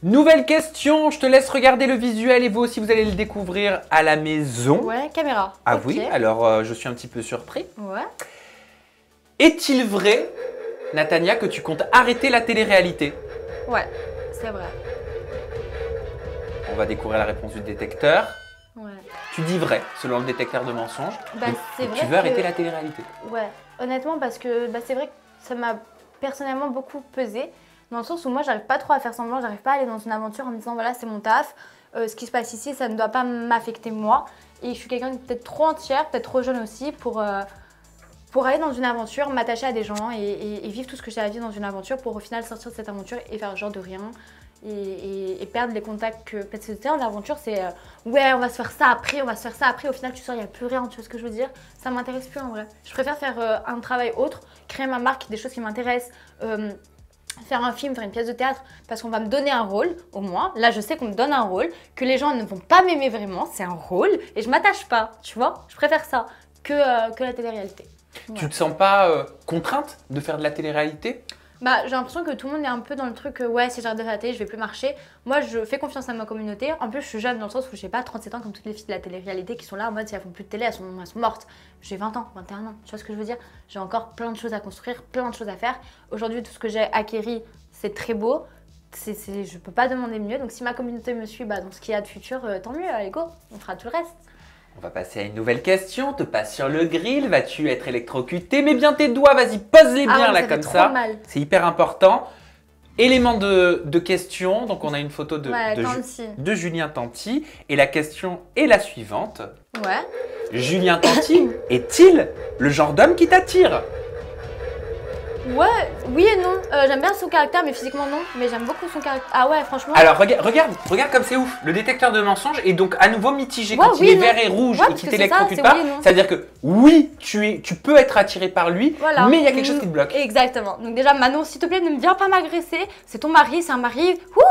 Nouvelle question, je te laisse regarder le visuel et vous aussi vous allez le découvrir à la maison. Ouais, caméra. Ah Ok. oui, alors je suis un petit peu surpris. Ouais. Est-il vrai, Natania, que tu comptes arrêter la télé-réalité? Ouais, c'est vrai. On va découvrir la réponse du détecteur. Ouais. Tu dis vrai, selon le détecteur de mensonges. Bah, Donc, c'est vrai tu veux que- arrêter la télé-réalité? Ouais, honnêtement, parce que c'est vrai que ça m'a personnellement beaucoup pesé, dans le sens où moi, j'arrive pas trop à faire semblant, j'arrive pas à aller dans une aventure en me disant voilà, c'est mon taf, ce qui se passe ici, ça ne doit pas m'affecter moi. Et je suis quelqu'un de peut-être trop entière, peut-être trop jeune aussi pour aller dans une aventure, m'attacher à des gens et vivre tout ce que j'ai à vivre dans une aventure pour au final sortir de cette aventure et faire genre de rien. Et perdre les contacts que. Parce que tu sais, en aventure, c'est ouais, on va se faire ça après, on va se faire ça après. Au final, tu sors, il n'y a plus rien, tu vois ce que je veux dire? Ça m'intéresse plus en vrai. Je préfère faire un travail autre, créer ma marque, des choses qui m'intéressent, faire un film, faire une pièce de théâtre, parce qu'on va me donner un rôle, au moins. Là, je sais qu'on me donne un rôle, que les gens ne vont pas m'aimer vraiment, c'est un rôle, et je m'attache pas, tu vois? Je préfère ça que la télé-réalité. Ouais. Tu te sens pas contrainte de faire de la télé-réalité? Bah, j'ai l'impression que tout le monde est un peu dans le truc ouais, si j'arrête de faire la télé, je vais plus marcher. Moi, je fais confiance à ma communauté. En plus, je suis jeune dans le sens où j'ai pas 37 ans comme toutes les filles de la télé-réalité qui sont là en mode si elles font plus de télé, elles sont mortes. J'ai 20 ans, 21 ans, tu vois ce que je veux dire? J'ai encore plein de choses à construire, plein de choses à faire. Aujourd'hui, tout ce que j'ai acquéri, c'est très beau. Je peux pas demander mieux. Donc, si ma communauté me suit dans ce qu'il y a de futur, tant mieux, allez go, on fera tout le reste. On va passer à une nouvelle question. Te passes sur le grill, vas-tu être électrocuté? Mets bien tes doigts, vas-y, pose-les bien ouais, là ça comme fait ça. trop mal. C'est hyper important. Élément de question, donc on a une photo Ouais, Tanti. de Julien Tanti. Et la question est la suivante. Ouais. Julien Tanti est-il le genre d'homme qui t'attire? Ouais, oui et non. J'aime bien son caractère, mais physiquement non. Mais j'aime beaucoup son caractère. Ah ouais, franchement. Alors regarde comme c'est ouf. Le détecteur de mensonges est donc à nouveau mitigé. Ouais, Quand oui il est et non. vert et rouge Ouais, et parce qu'il que c'est t'électrocute ça, pas, c'est oui et non. c'est-à-dire que oui, tu peux être attiré par lui, Voilà. mais il y a quelque chose qui te bloque. Exactement. Donc déjà, Manon, s'il te plaît, ne me viens pas m'agresser. C'est ton mari, c'est un mari. Ouh,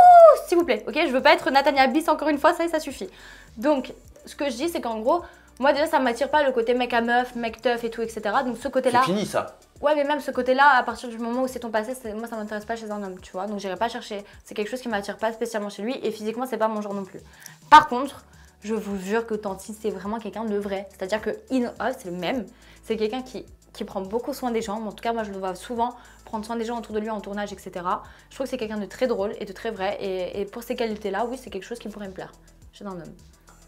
s'il vous plaît. Ok, je veux pas être Natania Bis encore une fois, ça suffit. Donc, ce que je dis, c'est qu'en gros, moi déjà, ça m'attire pas le côté mec à meuf, mec teuf et tout, etc. Donc ce côté-là. C'est fini ça. Ouais, mais même ce côté-là, à partir du moment où c'est ton passé, moi ça m'intéresse pas chez un homme, tu vois. Donc j'irai pas chercher. C'est quelque chose qui m'attire pas spécialement chez lui et physiquement, c'est pas mon genre non plus. Par contre, je vous jure que Tanti, c'est vraiment quelqu'un de vrai. C'est-à-dire que c'est le même. C'est quelqu'un qui prend beaucoup soin des gens. En tout cas, moi je le vois souvent prendre soin des gens autour de lui en tournage, etc. Je trouve que c'est quelqu'un de très drôle et de très vrai. Et pour ces qualités-là, oui, c'est quelque chose qui pourrait me plaire chez un homme.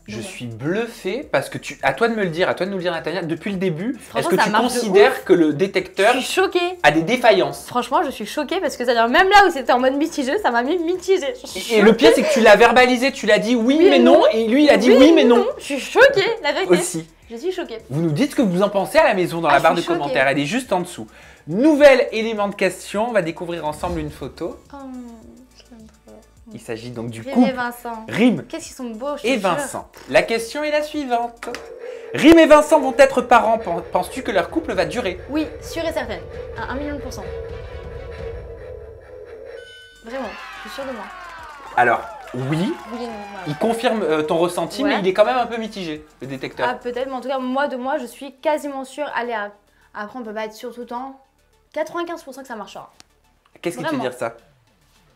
Je suis bluffé parce que à toi de me le dire, à toi de nous le dire Nathalie, depuis le début, est-ce Franchement, que ça tu marche de considères que le Je détecteur suis choquée. a des défaillances? Franchement, je suis choquée parce que c'est-à-dire même là où c'était en mode mitigé, ça m'a mis mitigé. Et le pire, c'est que tu l'as verbalisé, tu l'as dit oui, mais non, et lui il a dit oui, mais non. Je suis choquée, la vérité. Aussi. Je suis choquée. Vous nous dites ce que vous en pensez à la maison dans la je barre de suis choquée. commentaires, elle est juste en dessous. Nouvel élément de question, on va découvrir ensemble une photo. Oh, je l'aime trop. Il s'agit donc du Rime et couple Vincent. Rime Qu'est-ce qu'ils sont beaux, je te et jure. Vincent. La question est la suivante. Rime et Vincent vont être parents. Penses-tu que leur couple va durer? Oui, sûr et certain. À 1 million %. Vraiment, je suis sûre de moi. Alors, oui, Oui et non. il confirme ton ressenti, Ouais. mais il est quand même un peu mitigé, le détecteur. Ah, peut-être, mais en tout cas, moi, je suis quasiment sûre. Allez, après, on peut pas être sûr tout le temps. 95% que ça marchera. Qu'est-ce qui te fait vraiment. dire ça?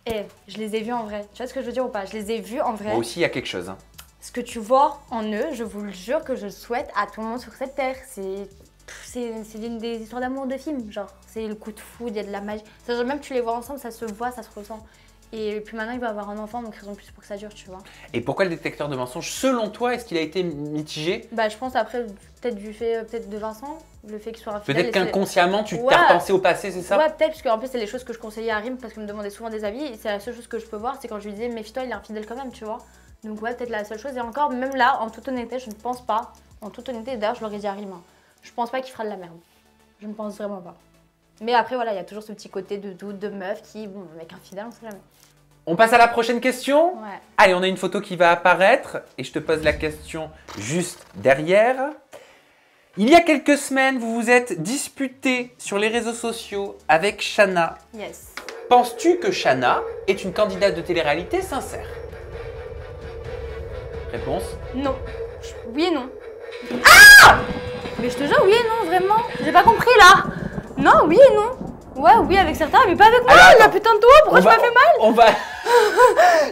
Eh, je les ai vus en vrai. Tu vois ce que je veux dire ou pas? Je les ai vus en vrai. Moi aussi, il y a quelque chose. Hein. Ce que tu vois en eux, je vous le jure que je le souhaite à tout le monde sur cette terre. C'est une des histoires d'amour de film, genre. C'est le coup de foudre, il y a de la magie. C'est-à-dire, même tu les vois ensemble, ça se voit, ça se ressent. Et puis maintenant, il va avoir un enfant, donc raison de plus pour que ça dure, tu vois. Et pourquoi le détecteur de mensonges, selon toi, est-ce qu'il a été mitigé? Bah, je pense après, peut-être du fait de Vincent, le fait qu'il soit infidèle. Peut-être et qu'inconsciemment, tu Ouais. t'as repensé au passé, c'est ça? Ouais, peut-être, parce qu'en plus, c'est les choses que je conseillais à Rim parce qu'il me demandait souvent des avis. Et c'est la seule chose que je peux voir, c'est quand je lui disais, méfie-toi, il est infidèle quand même, tu vois. Donc, ouais, peut-être la seule chose. Et encore, même là, en toute honnêteté, je ne pense pas. En toute honnêteté, d'ailleurs, je l'aurais dit à Rim. Hein, je pense pas qu'il fera de la merde. Je ne pense vraiment pas. Mais après, voilà, il y a toujours ce petit côté de doute, de meuf qui, bon, avec infidèle, on sait jamais. On passe à la prochaine question. Ouais. Allez, on a une photo qui va apparaître et je te pose la question juste derrière. Il y a quelques semaines, vous vous êtes disputé sur les réseaux sociaux avec Shana. Yes. Penses-tu que Shana est une candidate de télé-réalité sincère? Réponse? Non. Oui et non. Ah! Mais je te jure, oui et non, vraiment. J'ai pas compris là. Non, oui et non. Ouais, oui avec certains, mais pas avec moi, Alors, la attends. putain de toi, pourquoi je m'as fait mal? On va...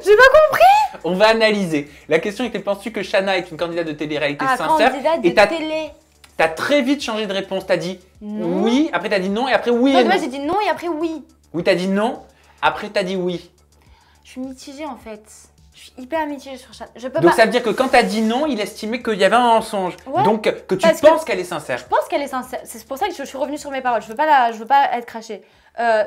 J'ai pas compris. On va analyser. La question était, penses-tu que Shana est une candidate de télé-réalité Ah, sincère? candidate Et de t'as télé. très vite changé de réponse. T'as dit Non. oui, après t'as dit non, et après oui Non, et moi non. j'ai dit non et après oui. Oui, t'as dit non, après t'as dit oui. Je suis mitigée en fait. Je suis hyper mitigée sur Shana. Je peux Donc pas. ça veut dire que quand t'as dit non, il estimait qu'il y avait un mensonge. Ouais, Donc que tu parce penses que- qu'elle est sincère. Je pense qu'elle est sincère. C'est pour ça que je suis revenue sur mes paroles. Je veux pas être crachée.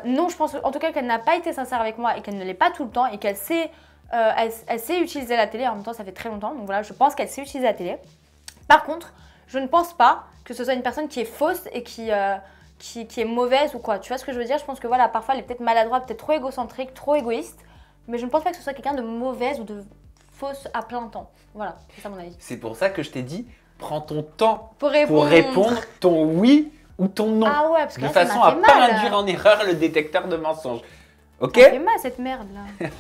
Non, je pense en tout cas qu'elle n'a pas été sincère avec moi et qu'elle ne l'est pas tout le temps et qu'elle sait, elle sait utiliser la télé. En même temps, ça fait très longtemps. Donc voilà, je pense qu'elle sait utiliser la télé. Par contre, je ne pense pas que ce soit une personne qui est fausse et qui est mauvaise ou quoi. Tu vois ce que je veux dire? Je pense que voilà, parfois elle est peut-être maladroite, peut-être trop égocentrique, trop égoïste. Mais je ne pense pas que ce soit quelqu'un de mauvaise ou de fausse à plein temps. Voilà, c'est ça mon avis. C'est pour ça que je t'ai dit, prends ton temps Pour pour répondre ton oui ou ton non. Ah ouais, parce que de là, ça façon m'a à fait pas mal. induire en erreur le détecteur de mensonges. Ok? Ça fait mal cette merde là.